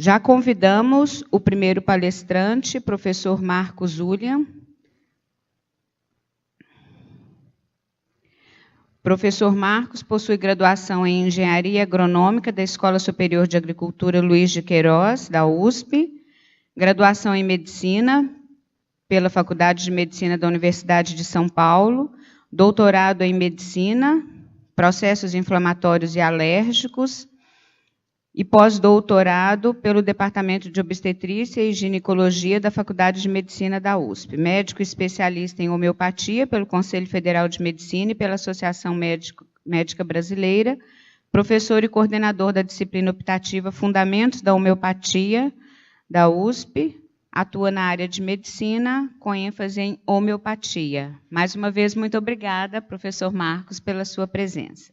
Já convidamos o primeiro palestrante, professor Marcos Ulian. Professor Marcos possui graduação em Engenharia Agronômica da Escola Superior de Agricultura Luiz de Queiroz, da USP, graduação em Medicina pela Faculdade de Medicina da Universidade de São Paulo, doutorado em Medicina, Processos Inflamatórios e Alérgicos, e pós-doutorado pelo Departamento de Obstetrícia e Ginecologia da Faculdade de Medicina da USP, médico especialista em homeopatia pelo Conselho Federal de Medicina e pela Associação Médica Brasileira, professor e coordenador da disciplina optativa Fundamentos da Homeopatia da USP, atua na área de medicina, com ênfase em homeopatia. Mais uma vez, muito obrigada, professor Marcos, pela sua presença.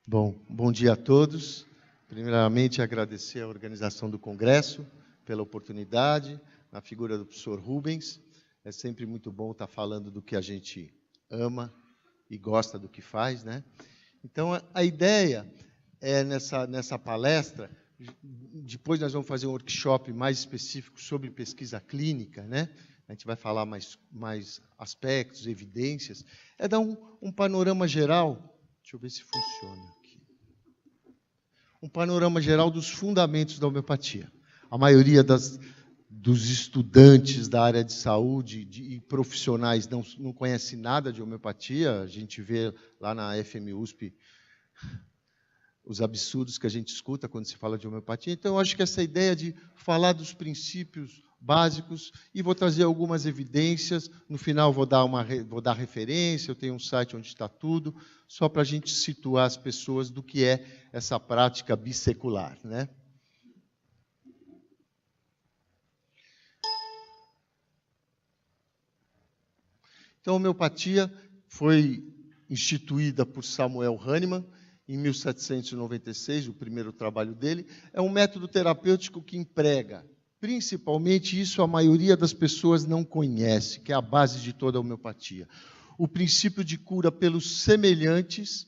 Bom dia a todos. Primeiramente, agradecer a organização do Congresso pela oportunidade, na figura do professor Rubens. É sempre muito bom estar falando do que a gente ama e gosta do que faz, né? Então, a ideia é, nessa palestra, depois nós vamos fazer um workshop mais específico sobre pesquisa clínica, né? A gente vai falar mais aspectos, evidências. É dar um panorama geral. Deixa eu ver se funciona aqui. Um panorama geral dos fundamentos da homeopatia. A maioria dos estudantes da área de saúde e profissionais não conhece nada de homeopatia. A gente vê lá na FMUSP os absurdos que a gente escuta quando se fala de homeopatia. Então, eu acho que essa ideia de falar dos princípios básicos, e vou trazer algumas evidências, no final vou dar referência, eu tenho um site onde está tudo, só para a gente situar as pessoas do que é essa prática bissecular, né? Então, a homeopatia foi instituída por Samuel Hahnemann em 1796, o primeiro trabalho dele. É um método terapêutico que emprega, principalmente, isso a maioria das pessoas não conhece, que é a base de toda a homeopatia. O princípio de cura pelos semelhantes,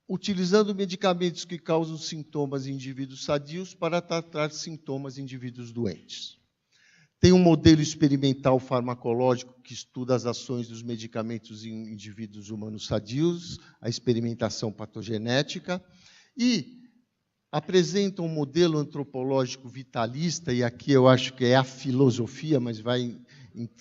utilizando medicamentos que causam sintomas em indivíduos sadios para tratar sintomas em indivíduos doentes. Tem um modelo experimental farmacológico que estuda as ações dos medicamentos em indivíduos humanos sadios, a experimentação patogenética, e apresenta um modelo antropológico vitalista, e aqui eu acho que é a filosofia, mas vai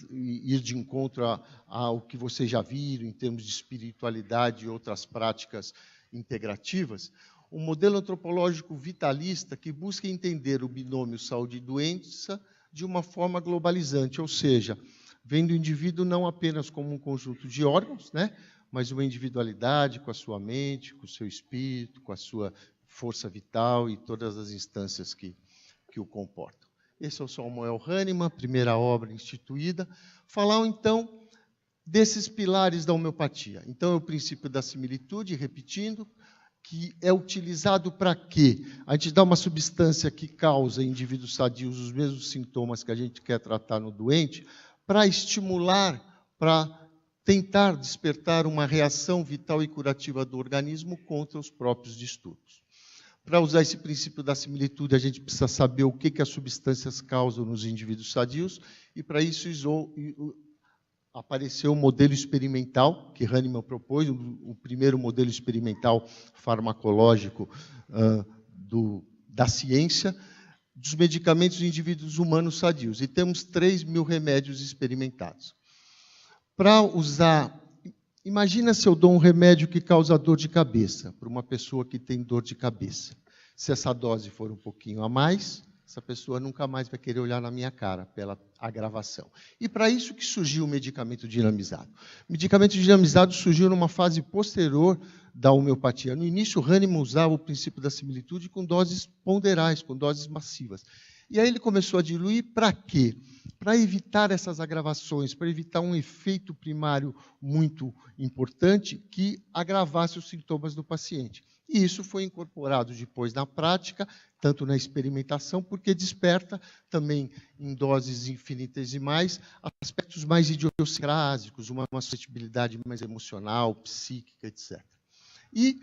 ir de encontro ao que vocês já viram em termos de espiritualidade e outras práticas integrativas. Um modelo antropológico vitalista que busca entender o binômio saúde e doença de uma forma globalizante, ou seja, vendo o indivíduo não apenas como um conjunto de órgãos, né, mas uma individualidade com a sua mente, com o seu espírito, com a sua força vital e todas as instâncias que o comportam. Esse é o Samuel Hahnemann, primeira obra instituída. Falar, então, desses pilares da homeopatia. Então, é o princípio da similitude, repetindo, que é utilizado para quê? A gente dá uma substância que causa em indivíduos sadios os mesmos sintomas que a gente quer tratar no doente, para estimular, para tentar despertar uma reação vital e curativa do organismo contra os próprios distúrbios. Para usar esse princípio da similitude, a gente precisa saber o que as substâncias causam nos indivíduos sadios, e para isso apareceu o modelo experimental que Hahnemann propôs, o primeiro modelo experimental farmacológico da ciência, dos medicamentos em indivíduos humanos sadios. E temos 3.000 remédios experimentados. Para usar, imagina se eu dou um remédio que causa dor de cabeça, para uma pessoa que tem dor de cabeça. Se essa dose for um pouquinho a mais, essa pessoa nunca mais vai querer olhar na minha cara pela agravação. E para isso que surgiu o medicamento dinamizado. O medicamento dinamizado surgiu numa fase posterior da homeopatia. No início, Hahnemann usava o princípio da similitude com doses ponderais, com doses massivas. E aí ele começou a diluir para quê? Para evitar essas agravações, para evitar um efeito primário muito importante que agravasse os sintomas do paciente. E isso foi incorporado depois na prática, tanto na experimentação, porque desperta também em doses infinitesimais aspectos mais idiosincrásicos, uma suscetibilidade mais emocional, psíquica, etc. E,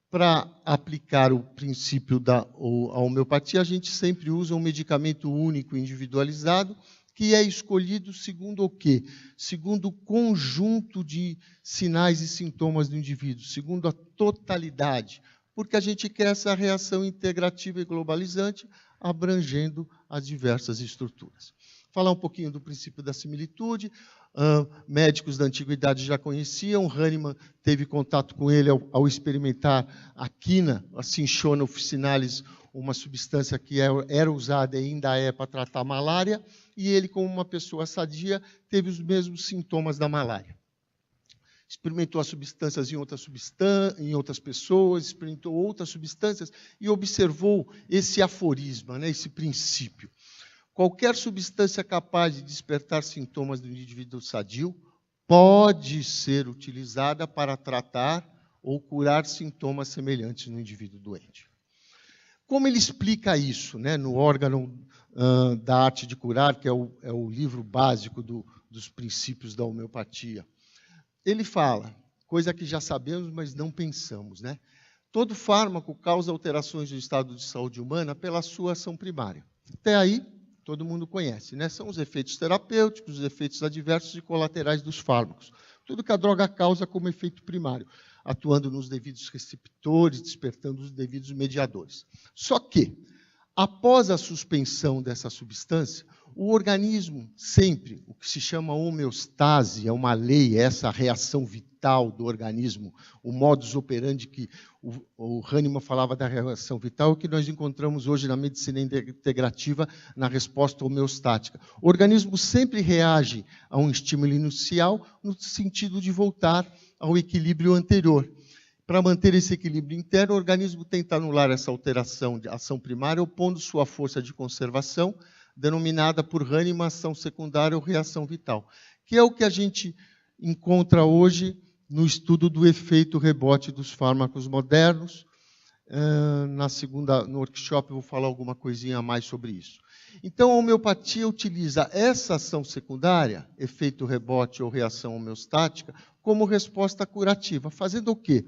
para aplicar o princípio da homeopatia, a gente sempre usa um medicamento único individualizado, que é escolhido segundo o quê? Segundo o conjunto de sinais e sintomas do indivíduo, segundo a totalidade, porque a gente quer essa reação integrativa e globalizante, abrangendo as diversas estruturas. Falar um pouquinho do princípio da similitude. Médicos da antiguidade já conheciam, Hahnemann teve contato com ele ao experimentar a quina, a Cinchona officinalis, uma substância que era usada e ainda é para tratar malária, e ele, como uma pessoa sadia, teve os mesmos sintomas da malária. Experimentou as substâncias em outras pessoas, experimentou outras substâncias e observou esse aforisma, esse princípio. Qualquer substância capaz de despertar sintomas do indivíduo sadio pode ser utilizada para tratar ou curar sintomas semelhantes no indivíduo doente. Como ele explica isso, no órgão da arte de curar, que é o livro básico dos princípios da homeopatia? Ele fala, coisa que já sabemos, mas não pensamos, Todo fármaco causa alterações do estado de saúde humana pela sua ação primária. Até aí, todo mundo conhece, São os efeitos terapêuticos, os efeitos adversos e colaterais dos fármacos. Tudo que a droga causa como efeito primário, atuando nos devidos receptores, despertando os devidos mediadores. Só que, após a suspensão dessa substância, o organismo sempre, o que se chama homeostase, é uma lei, é essa reação vital do organismo, o modus operandi que o Hahnemann falava da reação vital, que nós encontramos hoje na medicina integrativa, na resposta homeostática. O organismo sempre reage a um estímulo inicial no sentido de voltar ao equilíbrio anterior. Para manter esse equilíbrio interno, o organismo tenta anular essa alteração de ação primária, opondo sua força de conservação, denominada por Hahnemann ação secundária ou reação vital, que é o que a gente encontra hoje no estudo do efeito rebote dos fármacos modernos. No workshop eu vou falar alguma coisinha a mais sobre isso. Então, a homeopatia utiliza essa ação secundária, efeito rebote ou reação homeostática, como resposta curativa, fazendo o quê?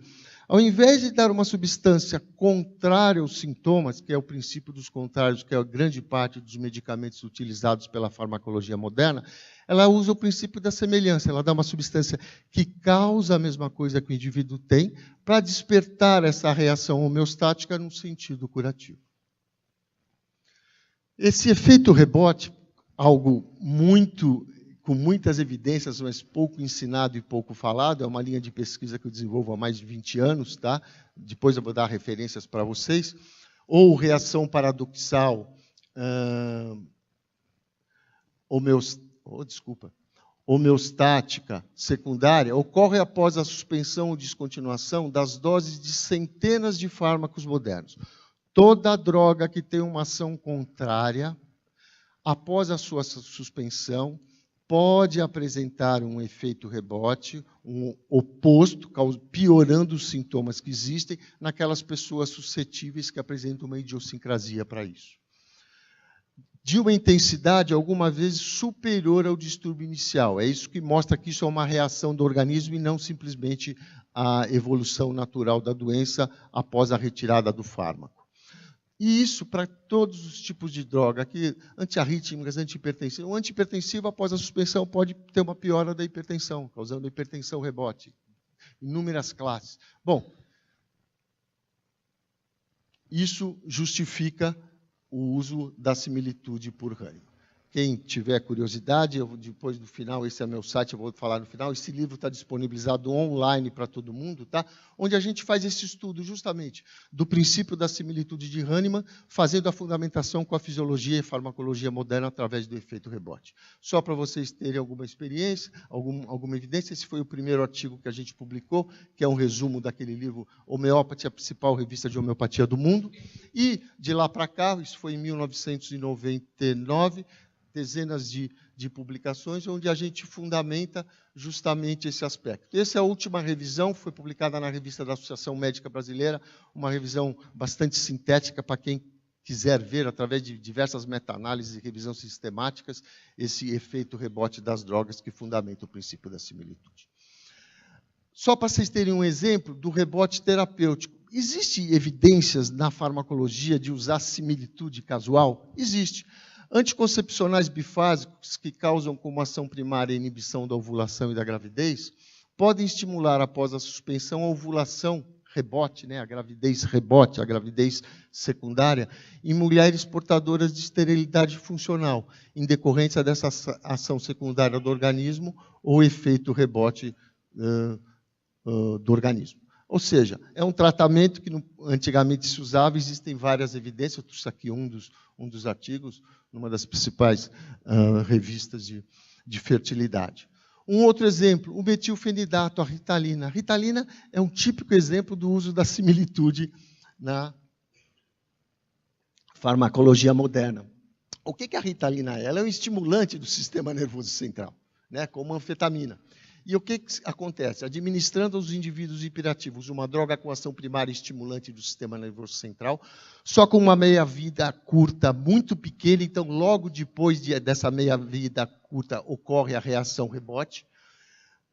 Ao invés de dar uma substância contrária aos sintomas, que é o princípio dos contrários, que é a grande parte dos medicamentos utilizados pela farmacologia moderna, ela usa o princípio da semelhança. Ela dá uma substância que causa a mesma coisa que o indivíduo tem, para despertar essa reação homeostática no sentido curativo. Esse efeito rebote, algo com muitas evidências, mas pouco ensinado e pouco falado, é uma linha de pesquisa que eu desenvolvo há mais de 20 anos, Depois eu vou dar referências para vocês. Ou reação paradoxal homeostática secundária, ocorre após a suspensão ou descontinuação das doses de centenas de fármacos modernos. Toda droga que tem uma ação contrária, após a sua suspensão, pode apresentar um efeito rebote, um oposto, piorando os sintomas que existem naquelas pessoas suscetíveis que apresentam uma idiosincrasia para isso. De uma intensidade, alguma vez, superior ao distúrbio inicial. É isso que mostra que isso é uma reação do organismo e não simplesmente a evolução natural da doença após a retirada do fármaco. E isso para todos os tipos de droga, aqui, antiarrítmicas, antihipertensivas. O antihipertensivo, após a suspensão, pode ter uma piora da hipertensão, causando hipertensão rebote. Inúmeras classes. Bom, isso justifica o uso da similitude por Hahnemann. Quem tiver curiosidade, depois do final, esse é meu site, eu vou falar no final, esse livro está disponibilizado online para todo mundo, onde a gente faz esse estudo justamente do princípio da similitude de Hahnemann, fazendo a fundamentação com a fisiologia e farmacologia moderna através do efeito rebote. Só para vocês terem alguma experiência, alguma evidência, esse foi o primeiro artigo que a gente publicou, que é um resumo daquele livro Homeopatia, a principal revista de homeopatia do mundo, e de lá para cá, isso foi em 1999, dezenas de publicações, onde a gente fundamenta justamente esse aspecto. Essa é a última revisão, foi publicada na revista da Associação Médica Brasileira, uma revisão bastante sintética para quem quiser ver, através de diversas meta-análises e revisões sistemáticas, esse efeito rebote das drogas que fundamenta o princípio da similitude. Só para vocês terem um exemplo do rebote terapêutico. Existem evidências na farmacologia de usar similitude casual? Existe. Anticoncepcionais bifásicos que causam como ação primária a inibição da ovulação e da gravidez podem estimular, após a suspensão, a ovulação rebote, né, a gravidez rebote, a gravidez secundária, em mulheres portadoras de esterilidade funcional, em decorrência dessa ação secundária do organismo ou efeito rebote do organismo. Ou seja, é um tratamento que antigamente se usava, existem várias evidências, eu trouxe aqui um dos artigos, numa das principais revistas de fertilidade. Um outro exemplo, o metilfenidato, a Ritalina. A Ritalina é um típico exemplo do uso da similitude na farmacologia moderna. O que a Ritalina é? Ela é um estimulante do sistema nervoso central, né, como a anfetamina. E o que acontece? Administrando aos indivíduos hiperativos uma droga com ação primária estimulante do sistema nervoso central, só com uma meia-vida curta muito pequena, então logo depois dessa meia-vida curta ocorre a reação rebote.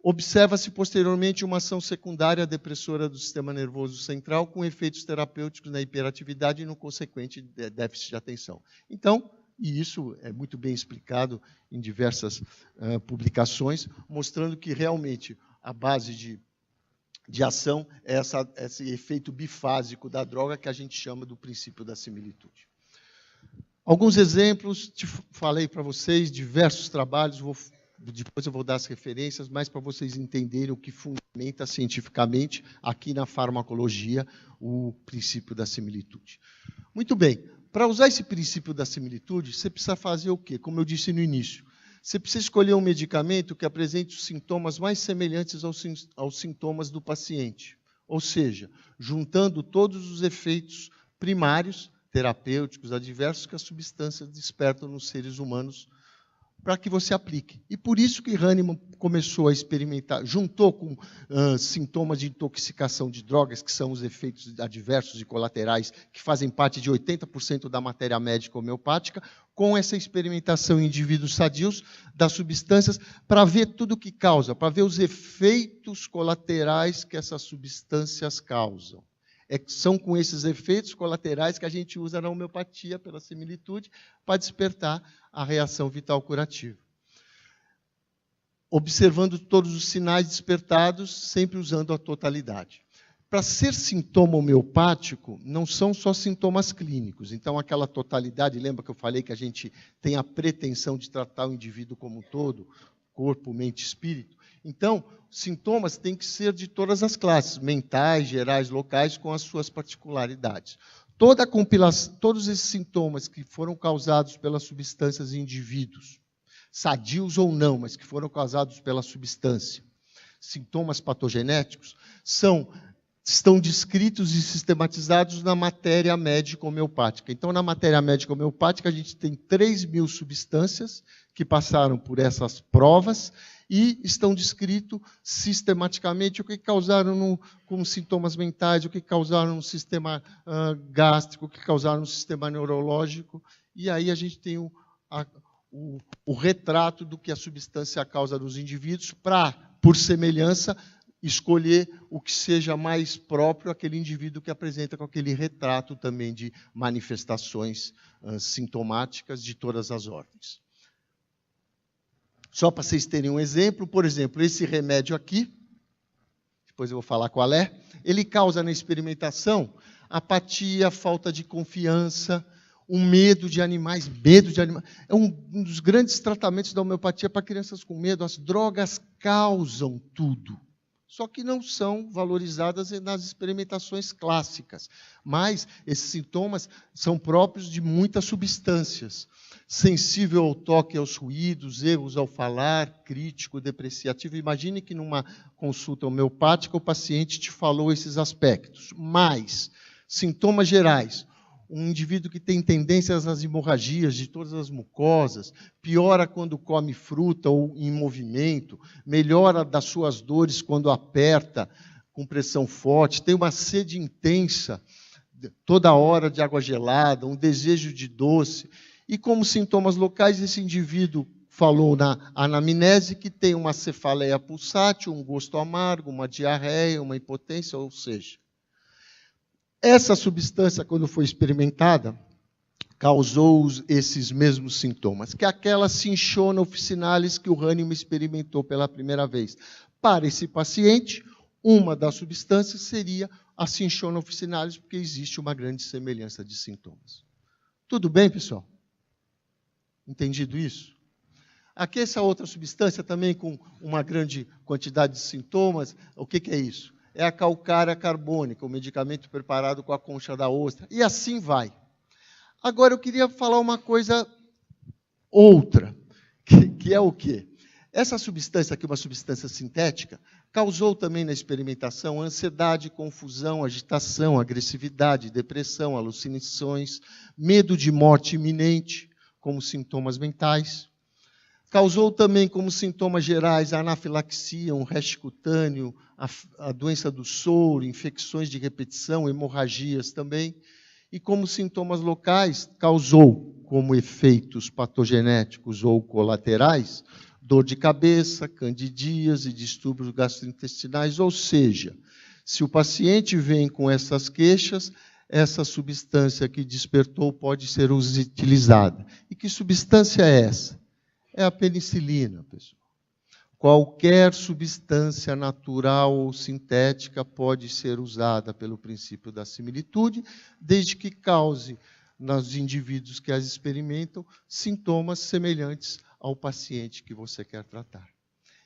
Observa-se posteriormente uma ação secundária depressora do sistema nervoso central com efeitos terapêuticos na hiperatividade e no consequente déficit de atenção. Então, e isso é muito bem explicado em diversas publicações, mostrando que realmente a base de ação é esse efeito bifásico da droga que a gente chama do princípio da similitude. Alguns exemplos, falei para vocês, diversos trabalhos, depois eu vou dar as referências, mas para vocês entenderem o que fundamenta cientificamente aqui na farmacologia o princípio da similitude. Muito bem. Para usar esse princípio da similitude, você precisa fazer o quê? Como eu disse no início, você precisa escolher um medicamento que apresente os sintomas mais semelhantes aos sintomas do paciente. Ou seja, juntando todos os efeitos primários, terapêuticos, adversos que as substâncias despertam nos seres humanos para que você aplique. E por isso que Hahnemann começou a experimentar, juntou com sintomas de intoxicação de drogas, que são os efeitos adversos e colaterais, que fazem parte de 80% da matéria médica homeopática, com essa experimentação em indivíduos sadios das substâncias, para ver tudo o que causa, para ver os efeitos colaterais que essas substâncias causam. São com esses efeitos colaterais que a gente usa na homeopatia, pela similitude, para despertar a reação vital curativa. Observando todos os sinais despertados, sempre usando a totalidade. Para ser sintoma homeopático, não são só sintomas clínicos. Então, aquela totalidade, lembra que eu falei que a gente tem a pretensão de tratar o indivíduo como um todo, corpo, mente, espírito? Então, sintomas têm que ser de todas as classes, mentais, gerais, locais, com as suas particularidades. Toda a compilação, todos esses sintomas que foram causados pelas substâncias em indivíduos, sadios ou não, mas que foram causados pela substância, sintomas patogenéticos, estão descritos e sistematizados na matéria médica homeopática. Então, na matéria médica homeopática, a gente tem 3.000 substâncias que passaram por essas provas e estão descritos sistematicamente o que causaram como sintomas mentais, o que causaram no sistema gástrico, o que causaram no sistema neurológico, e aí a gente tem o retrato do que a substância causa nos indivíduos para, por semelhança, escolher o que seja mais próprio àquele indivíduo que apresenta com aquele retrato também de manifestações sintomáticas de todas as ordens. Só para vocês terem um exemplo, por exemplo, esse remédio aqui, depois eu vou falar qual é, ele causa na experimentação apatia, falta de confiança, um medo de animais, É um dos grandes tratamentos da homeopatia para crianças com medo. As drogas causam tudo, só que não são valorizadas nas experimentações clássicas. Mas esses sintomas são próprios de muitas substâncias. Sensível ao toque e aos ruídos, erros ao falar, crítico, depreciativo. Imagine que numa consulta homeopática o paciente te falou esses aspectos. Mas, sintomas gerais, um indivíduo que tem tendências às hemorragias de todas as mucosas, piora quando come fruta ou em movimento, melhora das suas dores quando aperta com pressão forte, tem uma sede intensa, toda hora de água gelada, um desejo de doce. E como sintomas locais, esse indivíduo falou na anamnese que tem uma cefaleia pulsátil, um gosto amargo, uma diarreia, uma impotência, ou seja, essa substância, quando foi experimentada, causou esses mesmos sintomas, que é aquela cinchona officinalis que o Hahnemann experimentou pela primeira vez. Para esse paciente, uma das substâncias seria a cinchona officinalis, porque existe uma grande semelhança de sintomas. Tudo bem, pessoal? Entendido isso? Aqui essa outra substância também com uma grande quantidade de sintomas, o que é isso? É a calcária carbônica, o medicamento preparado com a concha da ostra, e assim vai. Agora eu queria falar uma coisa outra, que é o quê? Essa substância aqui, uma substância sintética, causou também na experimentação ansiedade, confusão, agitação, agressividade, depressão, alucinações, medo de morte iminente, como sintomas mentais. Causou também como sintomas gerais a anafilaxia, um rash cutâneo, a doença do soro, infecções de repetição, hemorragias também. E como sintomas locais, causou como efeitos patogenéticos ou colaterais, dor de cabeça, candidíase, distúrbios gastrointestinais. Ou seja, se o paciente vem com essas queixas, essa substância que despertou pode ser utilizada. E que substância é essa? É a penicilina, pessoal. Qualquer substância natural ou sintética pode ser usada pelo princípio da similitude, desde que cause nos indivíduos que as experimentam sintomas semelhantes ao paciente que você quer tratar.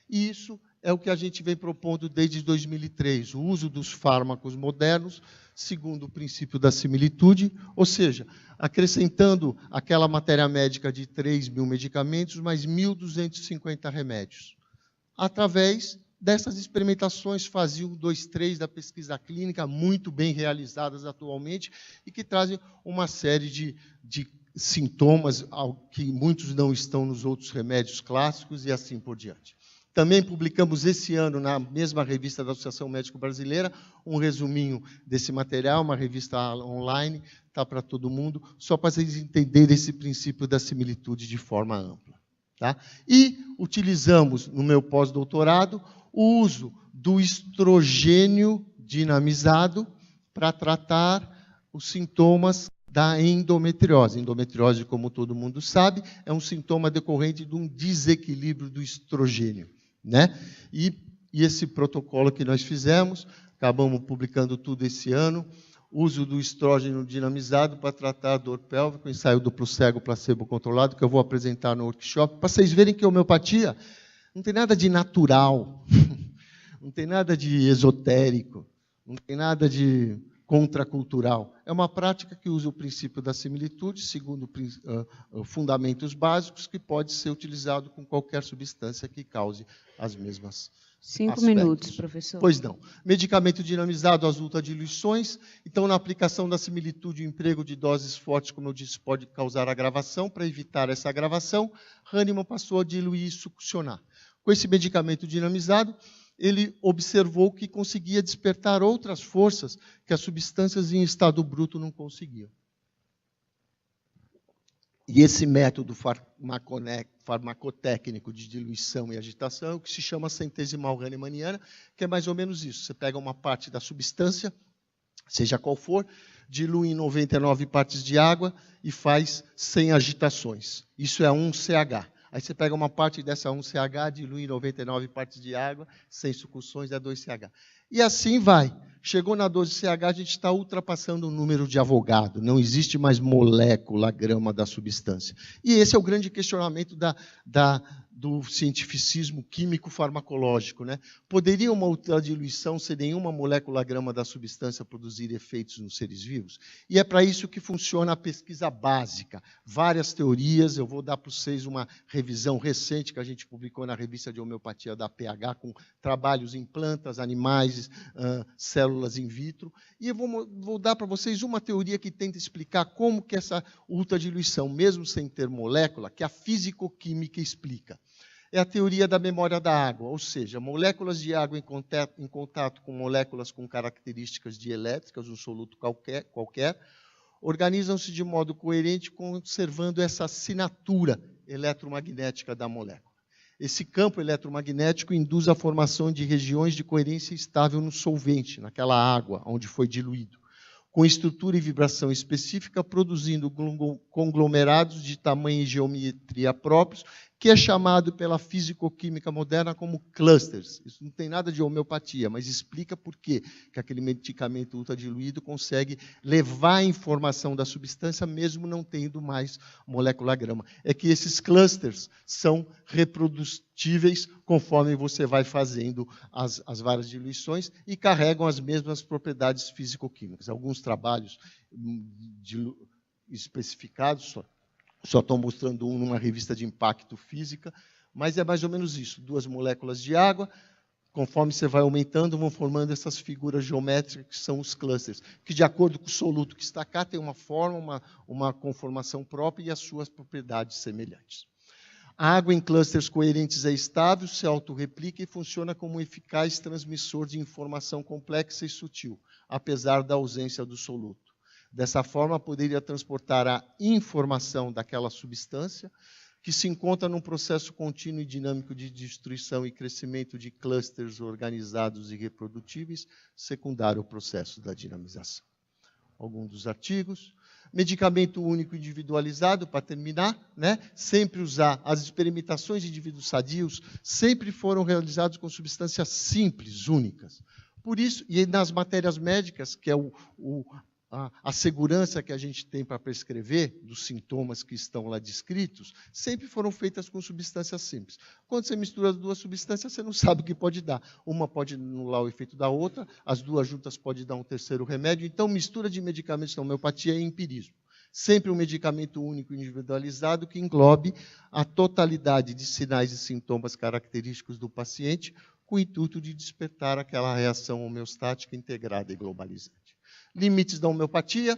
E isso é o que a gente vem propondo desde 2003, o uso dos fármacos modernos segundo o princípio da similitude, ou seja, acrescentando aquela matéria médica de 3.000 medicamentos, mais 1.250 remédios. Através dessas experimentações, fase 1, 2, 3 da pesquisa clínica, muito bem realizadas atualmente, e que trazem uma série de sintomas que muitos não estão nos outros remédios clássicos e assim por diante. Também publicamos esse ano, na mesma revista da Associação Médico Brasileira, um resuminho desse material, uma revista online, está para todo mundo, só para vocês entenderem esse princípio da similitude de forma ampla. Tá? E utilizamos, no meu pós-doutorado, o uso do estrogênio dinamizado para tratar os sintomas da endometriose. Endometriose, como todo mundo sabe, é um sintoma decorrente de um desequilíbrio do estrogênio. Né? E esse protocolo que nós fizemos, acabamos publicando tudo esse ano, uso do estrógeno dinamizado para tratar a dor pélvica, ensaio duplo cego placebo controlado, que eu vou apresentar no workshop, para vocês verem que a homeopatia não tem nada de natural, não tem nada de esotérico, não tem nada de contracultural. É uma prática que usa o princípio da similitude, segundo fundamentos básicos, que pode ser utilizado com qualquer substância que cause as mesmas 5 minutos, professor. Pois não. Medicamento dinamizado, as ultradiluições. Então, na aplicação da similitude, o emprego de doses fortes, como eu disse, pode causar agravação. Para evitar essa agravação, Hahnemann passou a diluir e succionar. Com esse medicamento dinamizado, ele observou que conseguia despertar outras forças que as substâncias em estado bruto não conseguiam. E esse método farmacotécnico de diluição e agitação é o que se chama centesimal hahnemanniana, que é mais ou menos isso. Você pega uma parte da substância, seja qual for, dilui em 99 partes de água e faz 100 agitações. Isso é 1CH. Aí você pega uma parte dessa 1CH, dilui em 99 partes de água, 100 sucções, é 2CH. E assim vai. Chegou na 12CH, a gente está ultrapassando o número de Avogadro. Não existe mais molécula, grama da substância. E esse é o grande questionamento do cientificismo químico-farmacológico, né? Poderia uma ultradiluição sem nenhuma molécula grama da substância produzir efeitos nos seres vivos? E é para isso que funciona a pesquisa básica. Várias teorias, eu vou dar para vocês uma revisão recente que a gente publicou na revista de homeopatia da PH, com trabalhos em plantas, animais, células in vitro. E eu vou dar para vocês uma teoria que tenta explicar como que essa ultradiluição, mesmo sem ter molécula, que a fisicoquímica explica. É a teoria da memória da água, ou seja, moléculas de água em contato com moléculas com características dielétricas, um soluto qualquer, organizam-se de modo coerente, conservando essa assinatura eletromagnética da molécula. Esse campo eletromagnético induz a formação de regiões de coerência estável no solvente, naquela água onde foi diluído, com estrutura e vibração específica, produzindo conglomerados de tamanho e geometria próprios, que é chamado pela fisicoquímica moderna como clusters. Isso não tem nada de homeopatia, mas explica por que aquele medicamento ultradiluído consegue levar a informação da substância, mesmo não tendo mais molécula grama. É que esses clusters são reprodutíveis conforme você vai fazendo as várias diluições e carregam as mesmas propriedades fisicoquímicas. Alguns trabalhos especificados só estou mostrando um numa revista de impacto física, mas é mais ou menos isso. 2 moléculas de água, conforme você vai aumentando, vão formando essas figuras geométricas que são os clusters, que de acordo com o soluto que está cá, tem uma forma, uma conformação própria e as suas propriedades semelhantes. A água em clusters coerentes é estável, se autorreplica e funciona como um eficaz transmissor de informação complexa e sutil, apesar da ausência do soluto. Dessa forma, poderia transportar a informação daquela substância, que se encontra num processo contínuo e dinâmico de destruição e crescimento de clusters organizados e reprodutíveis, secundário ao processo da dinamização. Alguns dos artigos. Medicamento único individualizado, para terminar, né? Sempre usar as experimentações de indivíduos sadios, sempre foram realizados com substâncias simples, únicas. Por isso, e nas matérias médicas, que é a segurança que a gente tem para prescrever dos sintomas que estão lá descritos, sempre foram feitas com substâncias simples. Quando você mistura 2 substâncias, você não sabe o que pode dar. Uma pode anular o efeito da outra, as 2 juntas podem dar um terceiro remédio. Então, mistura de medicamentos na homeopatia é empirismo. Sempre um medicamento único individualizado que englobe a totalidade de sinais e sintomas característicos do paciente, com o intuito de despertar aquela reação homeostática integrada e globalizante. Limites da homeopatia,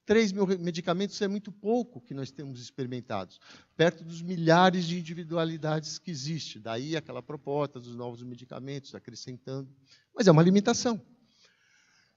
3.000 medicamentos é muito pouco que nós temos experimentados, perto dos milhares de individualidades que existem. Daí aquela proposta dos novos medicamentos, acrescentando. Mas é uma limitação.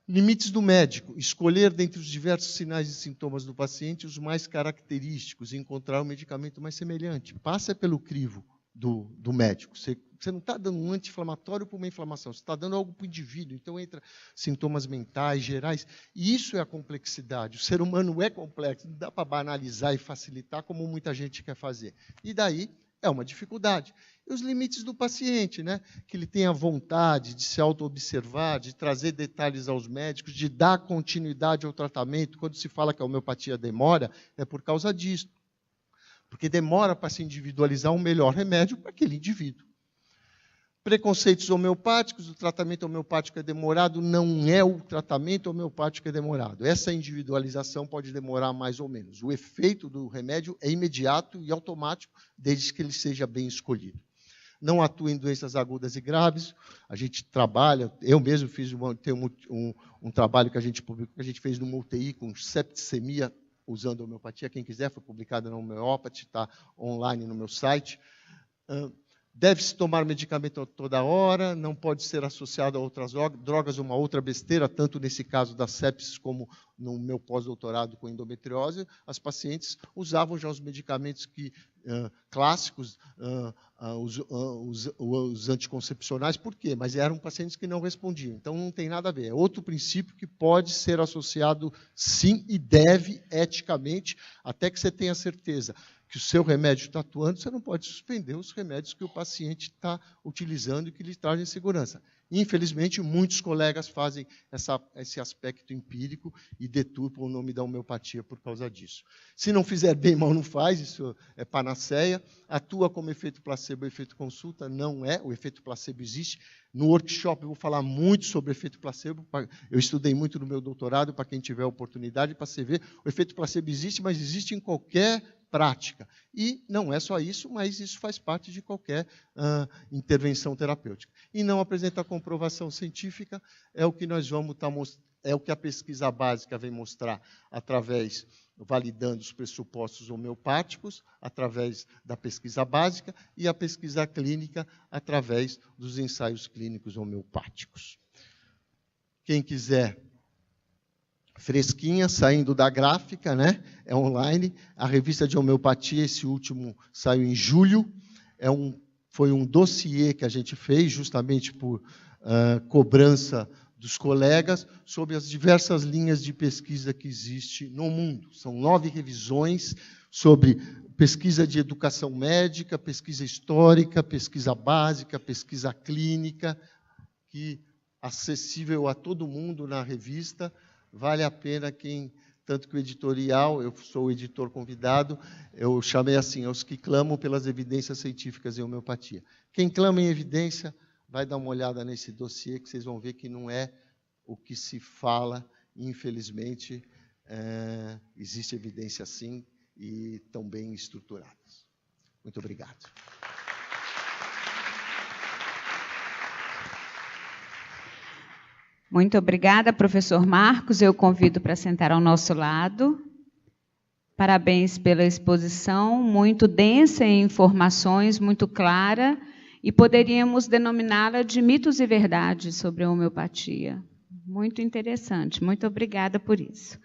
Limites do médico, escolher dentre os diversos sinais e sintomas do paciente os mais característicos e encontrar o medicamento mais semelhante. Passa pelo crivo do médico. Você não está dando um anti-inflamatório para uma inflamação, você está dando algo para o indivíduo. Então, entra sintomas mentais, gerais. E isso é a complexidade. O ser humano é complexo, não dá para banalizar e facilitar como muita gente quer fazer. E daí é uma dificuldade. E os limites do paciente, né? Que ele tenha vontade de se auto-observar, de trazer detalhes aos médicos, de dar continuidade ao tratamento. Quando se fala que a homeopatia demora, é por causa disso. Porque demora para se individualizar um melhor remédio para aquele indivíduo. Preconceitos homeopáticos, o tratamento homeopático é demorado, não é o tratamento homeopático é demorado. Essa individualização pode demorar mais ou menos. O efeito do remédio é imediato e automático, desde que ele seja bem escolhido. Não atua em doenças agudas e graves. A gente trabalha, eu mesmo fiz um trabalho que a gente publicou, que a gente fez numa UTI com septicemia, usando homeopatia. Quem quiser, foi publicado na Homeopatia, está online no meu site. Deve-se tomar medicamento toda hora, não pode ser associado a outras drogas, uma outra besteira, tanto nesse caso da sepsis como no meu pós-doutorado com endometriose, as pacientes usavam já os medicamentos clássicos, os anticoncepcionais. Por quê? Mas eram pacientes que não respondiam. Então, não tem nada a ver. É outro princípio que pode ser associado, sim, e deve, eticamente, até que você tenha certeza que o seu remédio está atuando, você não pode suspender os remédios que o paciente está utilizando e que lhe trazem segurança. Infelizmente, muitos colegas fazem esse aspecto empírico e deturpam o nome da homeopatia por causa disso. Se não fizer bem, mal não faz, isso é panaceia. Atua como efeito placebo, efeito consulta, não é. O efeito placebo existe. No workshop eu vou falar muito sobre efeito placebo. Eu estudei muito no meu doutorado, para quem tiver oportunidade, para você ver. O efeito placebo existe, mas existe em qualquer prática. E não é só isso, mas isso faz parte de qualquer intervenção terapêutica. E não apresenta comprovação científica, é o que nós vamos estar mostrando, é o que a pesquisa básica vem mostrar através, validando os pressupostos homeopáticos, através da pesquisa básica, e a pesquisa clínica através dos ensaios clínicos homeopáticos. Quem quiser fresquinha, saindo da gráfica, né? É online. A revista de homeopatia, esse último saiu em julho. Foi um dossiê que a gente fez, justamente por cobrança dos colegas, sobre as diversas linhas de pesquisa que existe no mundo. São 9 revisões sobre pesquisa de educação médica, pesquisa histórica, pesquisa básica, pesquisa clínica, que acessível a todo mundo na revista. Vale a pena tanto que o editorial, eu sou o editor convidado, eu chamei assim, os que clamam pelas evidências científicas em homeopatia. Quem clama em evidência, vai dar uma olhada nesse dossiê, que vocês vão ver que não é o que se fala, infelizmente, existe evidência sim, e estão bem estruturadas. Muito obrigado. Muito obrigada, professor Marcos. Eu convido para sentar ao nosso lado. Parabéns pela exposição, muito densa em informações, muito clara, e poderíamos denominá-la de mitos e verdades sobre a homeopatia. Muito interessante. Muito obrigada por isso.